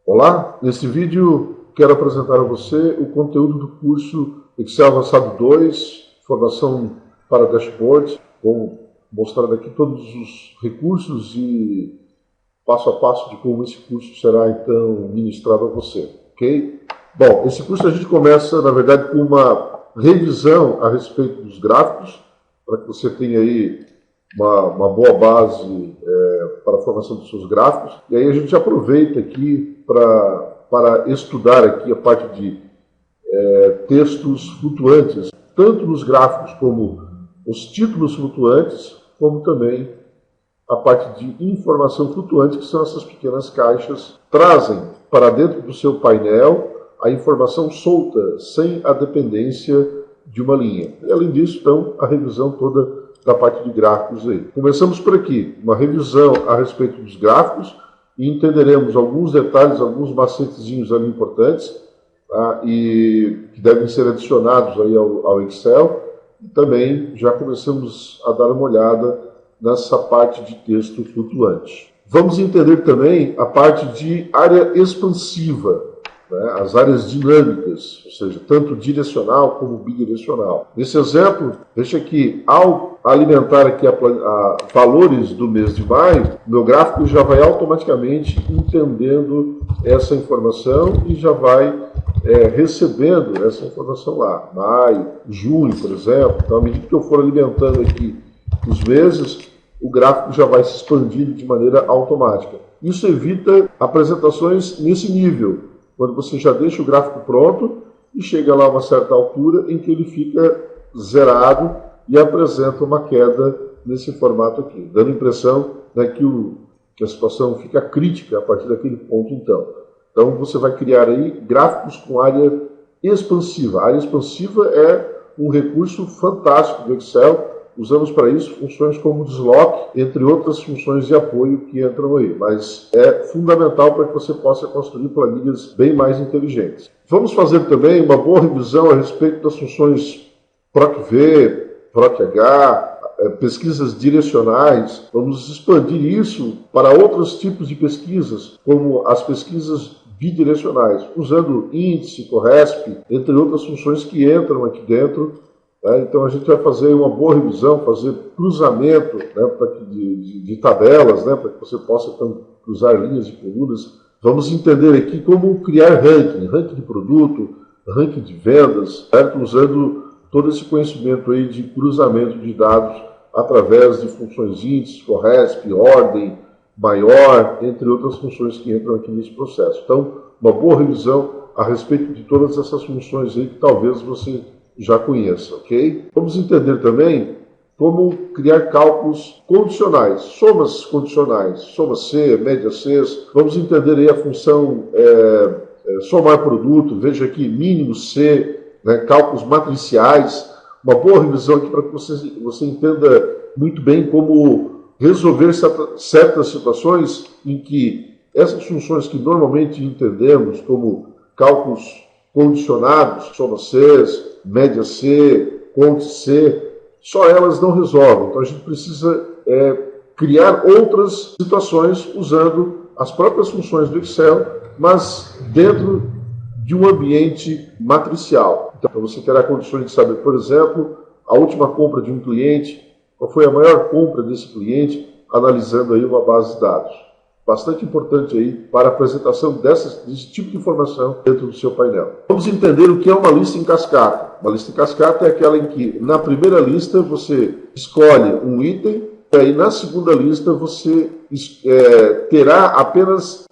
Olá, nesse vídeo quero apresentar a você o conteúdo do curso Excel Avançado 2, Formação para Dashboard. Vou mostrar aqui todos os recursos e passo a passo de como esse curso será então ministrado a você, ok? Bom, esse curso a gente começa, na verdade, com uma revisão a respeito dos gráficos, para que você tenha aí uma boa base para a formação dos seus gráficos. E aí a gente aproveita aqui para estudar aqui a parte de textos flutuantes, tanto nos gráficos como os títulos flutuantes, como também a parte de informação flutuante, que são essas pequenas caixas, trazem para dentro do seu painel a informação solta, sem a dependência de uma linha. E além disso, então, a revisão toda da parte de gráficos aí. Começamos por aqui, uma revisão a respeito dos gráficos, e entenderemos alguns detalhes, alguns macetezinhos ali importantes, tá? E que devem ser adicionados aí ao Excel. E também já começamos a dar uma olhada nessa parte de texto flutuante. Vamos entender também a parte de área expansiva, né? As áreas dinâmicas, ou seja, tanto direcional como bidirecional. Nesse exemplo, veja que ao alimentar aqui valores do mês de maio, meu gráfico já vai automaticamente entendendo essa informação e já vai recebendo essa informação lá. Maio, junho, por exemplo. Então, à medida que eu for alimentando aqui os meses, o gráfico já vai se expandindo de maneira automática. Isso evita apresentações nesse nível, quando você já deixa o gráfico pronto e chega lá a uma certa altura em que ele fica zerado e apresenta uma queda nesse formato aqui, dando a impressão, né, que a situação fica crítica a partir daquele ponto então. Então você vai criar aí gráficos com área expansiva. A área expansiva é um recurso fantástico do Excel. Usamos para isso funções como desloque, entre outras funções de apoio que entram aí. Mas é fundamental para que você possa construir planilhas bem mais inteligentes. Vamos fazer também uma boa revisão a respeito das funções PROC-V, PROC-H, pesquisas direcionais. Vamos expandir isso para outros tipos de pesquisas, como as pesquisas bidirecionais, usando índice, CORRESP, entre outras funções que entram aqui dentro. Então a gente vai fazer uma boa revisão, fazer cruzamento, né, de tabelas, né, para que você possa então, cruzar linhas e colunas. Vamos entender aqui como criar ranking de produto, ranking de vendas, certo? Usando todo esse conhecimento aí de cruzamento de dados através de funções índices, CORRESP, ordem, maior, entre outras funções que entram aqui nesse processo. Então, uma boa revisão a respeito de todas essas funções aí que talvez você já conheça, ok? Vamos entender também como criar cálculos condicionais, somas condicionais, soma C, média C. Vamos entender aí a função somar produto, veja aqui, mínimo C, né, cálculos matriciais. Uma boa revisão aqui para que você entenda muito bem como resolver certas situações em que essas funções que normalmente entendemos como cálculos condicionados, soma C, média C, conte C, só elas não resolvem. Então a gente precisa criar outras situações usando as próprias funções do Excel, mas dentro de um ambiente matricial. Então você terá condições de saber, por exemplo, a última compra de um cliente, qual foi a maior compra desse cliente, analisando aí uma base de dados. Bastante importante aí para a apresentação desse tipo de informação dentro do seu painel. Vamos entender o que é uma lista em cascata. Uma lista em cascata é aquela em que na primeira lista você escolhe um item, e aí na segunda lista você terá apenas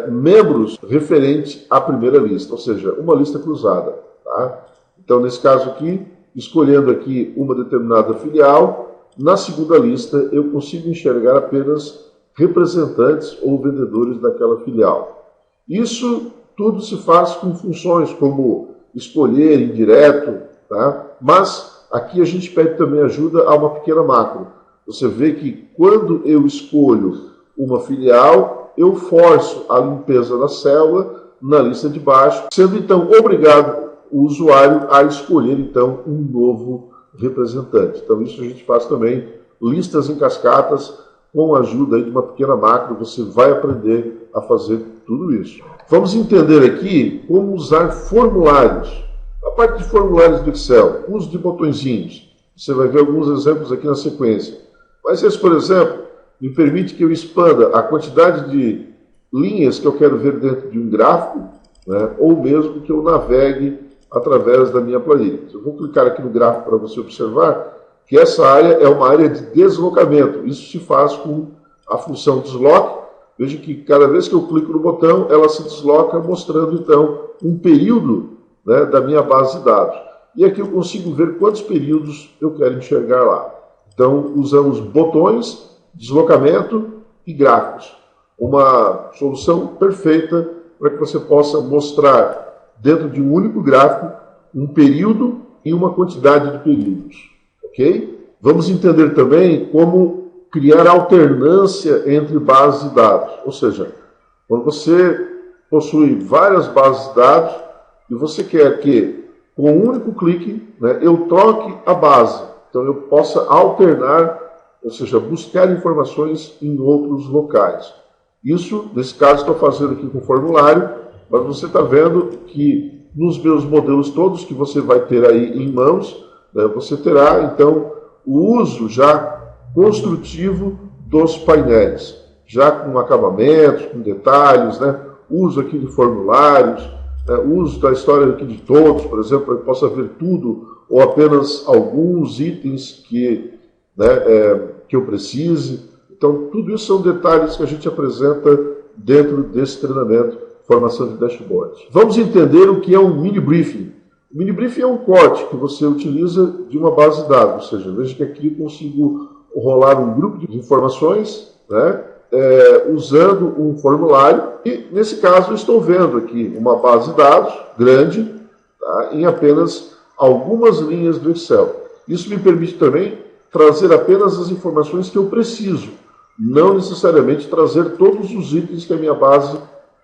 membros referentes à primeira lista, ou seja, uma lista cruzada. Tá? Então nesse caso aqui, escolhendo aqui uma determinada filial, na segunda lista eu consigo enxergar apenas representantes ou vendedores daquela filial. Isso tudo se faz com funções como escolher, indireto, tá? Mas aqui a gente pede também ajuda a uma pequena macro. Você vê que quando eu escolho uma filial, eu forço a limpeza da célula na lista de baixo, sendo então obrigado o usuário a escolher então um novo representante. Então isso a gente faz também, listas em cascatas. Com a ajuda aí de uma pequena macro, você vai aprender a fazer tudo isso. Vamos entender aqui como usar formulários. A parte de formulários do Excel, uso de botõezinhos. Você vai ver alguns exemplos aqui na sequência. Mas esse, por exemplo, me permite que eu expanda a quantidade de linhas que eu quero ver dentro de um gráfico, né, ou mesmo que eu navegue através da minha planilha. Eu vou clicar aqui no gráfico para você observar que essa área é uma área de deslocamento. Isso se faz com a função desloque. Veja que cada vez que eu clico no botão, ela se desloca, mostrando então um período, né, da minha base de dados. E aqui eu consigo ver quantos períodos eu quero enxergar lá. Então, usamos botões, deslocamento e gráficos. Uma solução perfeita para que você possa mostrar dentro de um único gráfico um período e uma quantidade de períodos. Ok? Vamos entender também como criar alternância entre bases de dados. Ou seja, quando você possui várias bases de dados e você quer que, com um único clique, né, eu troque a base. Então, eu possa alternar, ou seja, buscar informações em outros locais. Isso, nesse caso, estou fazendo aqui com o formulário, mas você está vendo que nos meus modelos todos que você vai ter aí em mãos, né, você terá, então, o uso já construtivo dos painéis, já com acabamentos, com detalhes, né? Uso aqui de formulários, uso da história aqui de todos, por exemplo, para que possa ver tudo ou apenas alguns itens que, né, que eu precise. Então, tudo isso são detalhes que a gente apresenta dentro desse treinamento, formação de dashboard. Vamos entender o que é um mini briefing. O mini briefing é um corte que você utiliza de uma base de dados, ou seja, veja que aqui eu consigo rolar um grupo de informações, né, usando um formulário, e nesse caso eu estou vendo aqui uma base de dados grande, tá, em apenas algumas linhas do Excel. Isso me permite também trazer apenas as informações que eu preciso, não necessariamente trazer todos os itens que a minha base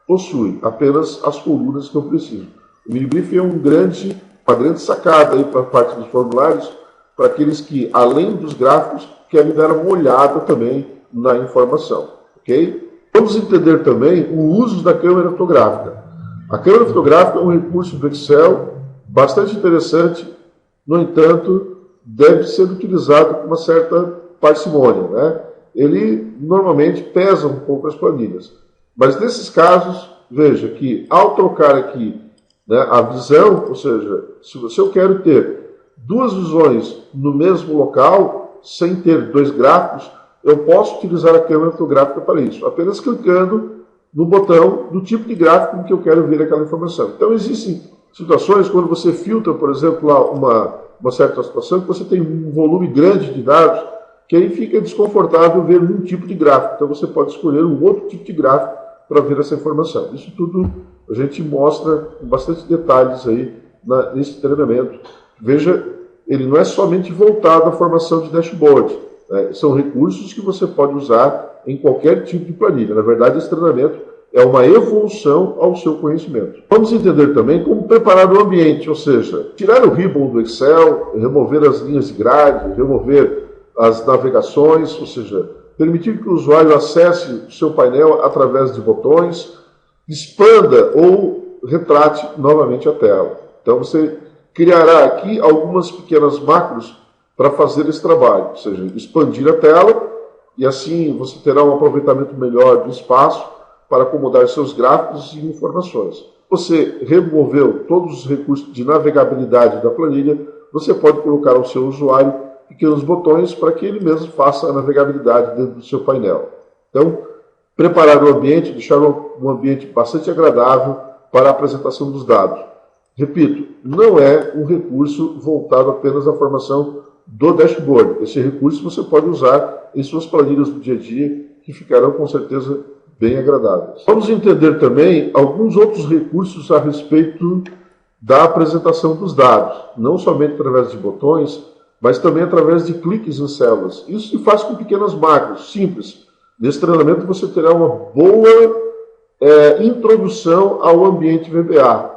possui, apenas as colunas que eu preciso. O mini briefing é uma grande sacada aí para a parte dos formulários, para aqueles que, além dos gráficos, querem dar uma olhada também na informação. Ok? Vamos entender também o uso da câmera fotográfica. A câmera fotográfica é um recurso do Excel bastante interessante, no entanto, deve ser utilizado com uma certa parcimônia, né? Ele normalmente pesa um pouco as planilhas. Mas nesses casos, veja que ao trocar aqui, né, a visão, ou seja, se eu quero ter duas visões no mesmo local, sem ter dois gráficos, eu posso utilizar a câmera fotográfica para isso, apenas clicando no botão do tipo de gráfico em que eu quero ver aquela informação. Então, existem situações quando você filtra, por exemplo, lá uma certa situação, que você tem um volume grande de dados, que aí fica desconfortável ver um tipo de gráfico. Então, você pode escolher um outro tipo de gráfico para ver essa informação. Isso tudo a gente mostra com bastante detalhes aí nesse treinamento. Veja, ele não é somente voltado à formação de dashboard. São recursos que você pode usar em qualquer tipo de planilha. Na verdade, esse treinamento é uma evolução ao seu conhecimento. Vamos entender também como preparar o ambiente, ou seja, tirar o ribbon do Excel, remover as linhas de grade, remover as navegações, ou seja, permitir que o usuário acesse o seu painel através de botões, expanda ou retrate novamente a tela. Então você criará aqui algumas pequenas macros para fazer esse trabalho, ou seja, expandir a tela e assim você terá um aproveitamento melhor do espaço para acomodar seus gráficos e informações. Você removeu todos os recursos de navegabilidade da planilha, você pode colocar ao seu usuário pequenos botões para que ele mesmo faça a navegabilidade dentro do seu painel. Então, preparar o ambiente, deixar um ambiente bastante agradável para a apresentação dos dados. Repito, não é um recurso voltado apenas à formação do dashboard. Esse recurso você pode usar em suas planilhas do dia a dia, que ficarão com certeza bem agradáveis. Vamos entender também alguns outros recursos a respeito da apresentação dos dados, não somente através de botões, mas também através de cliques em células. Isso se faz com pequenas macros, simples. Nesse treinamento você terá uma boa introdução ao ambiente VBA.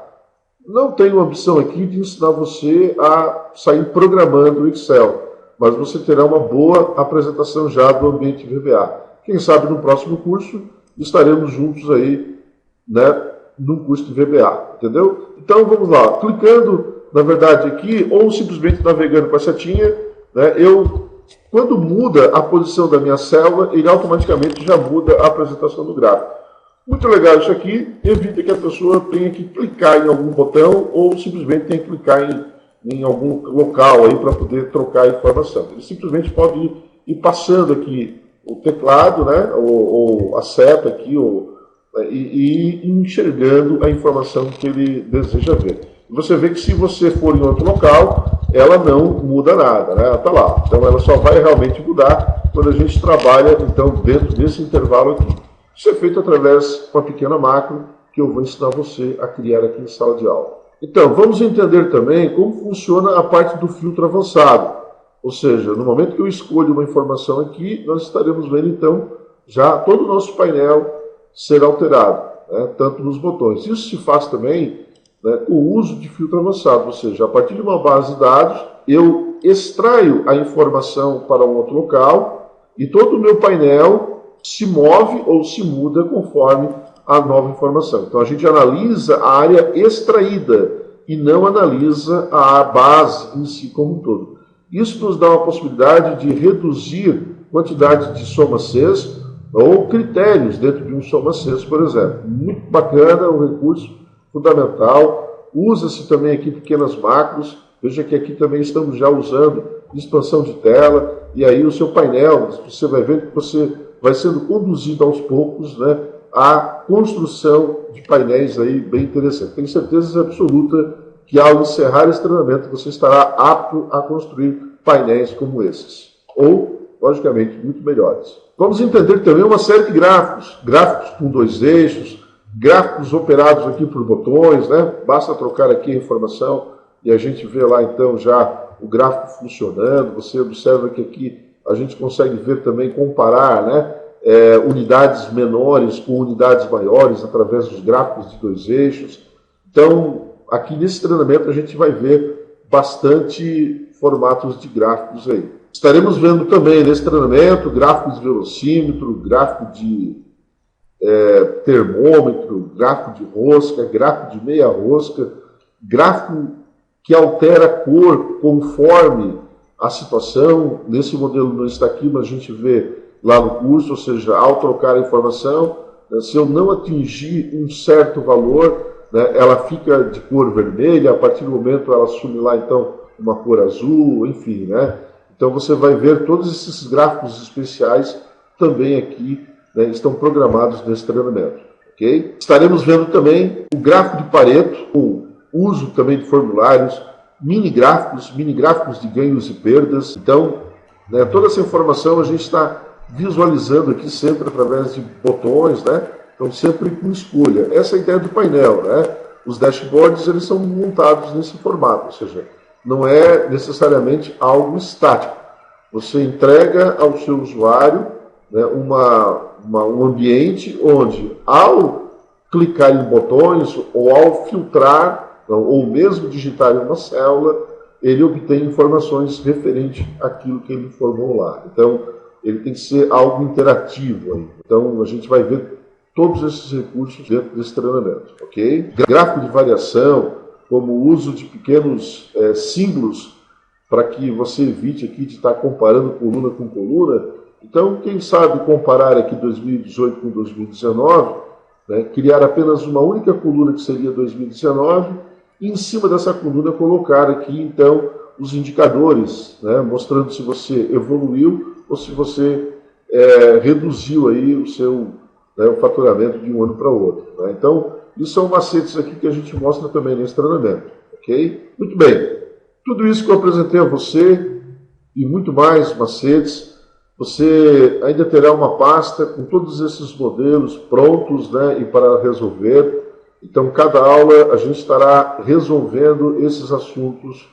Não tenho a opção aqui de ensinar você a sair programando o Excel, mas você terá uma boa apresentação já do ambiente VBA. Quem sabe no próximo curso estaremos juntos aí, né, num curso de VBA, entendeu? Então vamos lá, clicando na verdade aqui, ou simplesmente navegando com a setinha, né, quando muda a posição da minha célula, ele automaticamente já muda a apresentação do gráfico. Muito legal isso aqui, evita que a pessoa tenha que clicar em algum botão ou simplesmente tenha que clicar em algum local aí para poder trocar a informação. Ele simplesmente pode ir passando aqui o teclado, né, ou a seta aqui, e enxergando a informação que ele deseja ver. Você vê que se você for em outro local, ela não muda nada, né? Ela está lá. Então ela só vai realmente mudar quando a gente trabalha então, dentro desse intervalo aqui. Isso é feito através de uma pequena macro que eu vou ensinar você a criar aqui em sala de aula. Então, vamos entender também como funciona a parte do filtro avançado. Ou seja, no momento que eu escolho uma informação aqui, nós estaremos vendo então já todo o nosso painel ser alterado, né? Tanto nos botões. Isso se faz também, né, com o uso de filtro avançado, ou seja, a partir de uma base de dados, eu extraio a informação para um outro local e todo o meu painel se move ou se muda conforme a nova informação. Então a gente analisa a área extraída e não analisa a base em si como um todo. Isso nos dá uma possibilidade de reduzir quantidade de soma-Cs ou critérios dentro de um soma-Cs, por exemplo. Muito bacana, um recurso fundamental. Usa-se também aqui pequenas macros. Veja que aqui também estamos já usando expansão de tela, e aí o seu painel, você vai ver que você vai sendo conduzido aos poucos, né, à construção de painéis aí bem interessantes. Tenho certeza absoluta que ao encerrar esse treinamento você estará apto a construir painéis como esses, ou, logicamente, muito melhores. Vamos entender também uma série de gráficos, gráficos com 2 eixos, gráficos operados aqui por botões, né? Basta trocar aqui a informação e a gente vê lá então já o gráfico funcionando. Você observa que aqui a gente consegue ver também, comparar, né, unidades menores com unidades maiores através dos gráficos de 2 eixos. Então, aqui nesse treinamento a gente vai ver bastante formatos de gráficos aí. Estaremos vendo também nesse treinamento gráficos de velocímetro, gráfico de termômetro, gráfico de rosca, gráfico de meia rosca, gráfico que altera a cor conforme a situação. Nesse modelo não está aqui, mas a gente vê lá no curso, ou seja, ao trocar a informação, né, se eu não atingir um certo valor, né, ela fica de cor vermelha, a partir do momento ela assume lá então uma cor azul, enfim, né? Então você vai ver todos esses gráficos especiais também aqui, né, estão programados nesse treinamento, ok? Estaremos vendo também o gráfico de Pareto, o uso também de formulários, mini gráficos de ganhos e perdas. Então, né, toda essa informação a gente está visualizando aqui sempre através de botões, né? Então sempre com escolha. Essa é a ideia do painel, né? Os dashboards eles são montados nesse formato, ou seja, não é necessariamente algo estático. Você entrega ao seu usuário, né, um ambiente onde, ao clicar em botões ou ao filtrar, ou mesmo digitar em uma célula, ele obtém informações referentes àquilo que ele informou lá. Então, ele tem que ser algo interativo aí. Então, a gente vai ver todos esses recursos dentro desse treinamento, ok? Gráfico de variação, como o uso de pequenos símbolos para que você evite aqui de estar comparando coluna com coluna. Então, quem sabe comparar aqui 2018 com 2019, né, criar apenas uma única coluna que seria 2019, e em cima dessa coluna colocar aqui, então, os indicadores, né, mostrando se você evoluiu ou se você reduziu aí o seu o faturamento de um ano para o outro. Né? Então, isso são macetes aqui que a gente mostra também nesse treinamento. Ok? Muito bem. Tudo isso que eu apresentei a você e muito mais macetes, você ainda terá uma pasta com todos esses modelos prontos, né, e para resolver. Então, cada aula a gente estará resolvendo esses assuntos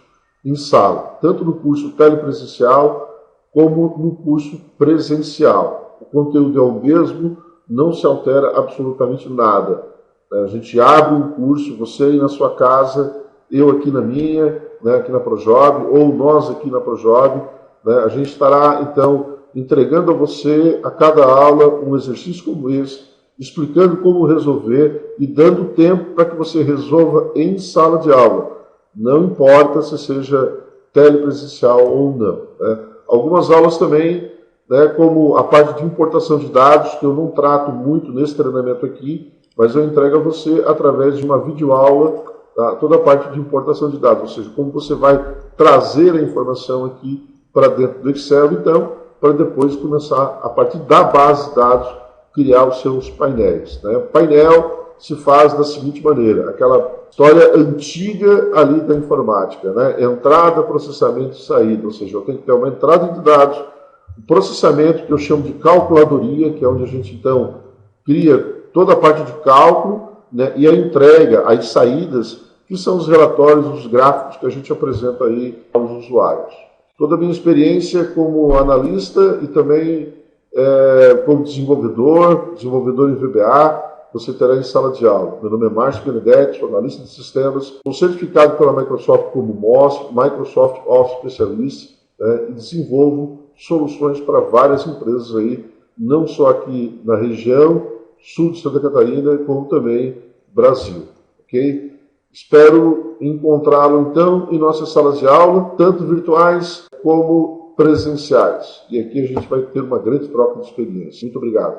em sala, tanto no curso telepresencial como no curso presencial. O conteúdo é o mesmo, não se altera absolutamente nada. A gente abre um curso, você aí na sua casa, eu aqui na minha, né, aqui na Projob, ou nós aqui na Projob, né, a gente estará, então, entregando a você, a cada aula, um exercício como esse, explicando como resolver e dando tempo para que você resolva em sala de aula. Não importa se seja telepresencial ou não. Né? Algumas aulas também, né, como a parte de importação de dados, que eu não trato muito nesse treinamento aqui, mas eu entrego a você através de uma videoaula, tá? Toda a parte de importação de dados, ou seja, como você vai trazer a informação aqui para dentro do Excel, então, para depois começar, a partir da base de dados, criar os seus painéis. Né? O painel se faz da seguinte maneira, aquela história antiga ali da informática, né? Entrada, processamento e saída, ou seja, eu tenho que ter uma entrada de dados, o processamento que eu chamo de calculadoria, que é onde a gente então cria toda a parte de cálculo, né? E a entrega, as saídas, que são os relatórios, os gráficos que a gente apresenta aí aos usuários. Toda a minha experiência como analista e também como desenvolvedor em VBA, você terá em sala de aula. Meu nome é Márcio Benedetti, sou analista de sistemas, sou certificado pela Microsoft como MOS, Microsoft Office Specialist, né, e desenvolvo soluções para várias empresas aí, não só aqui na região sul de Santa Catarina, como também Brasil. Ok? Espero encontrá-lo então em nossas salas de aula, tanto virtuais como presenciais. E aqui a gente vai ter uma grande troca de experiência. Muito obrigado.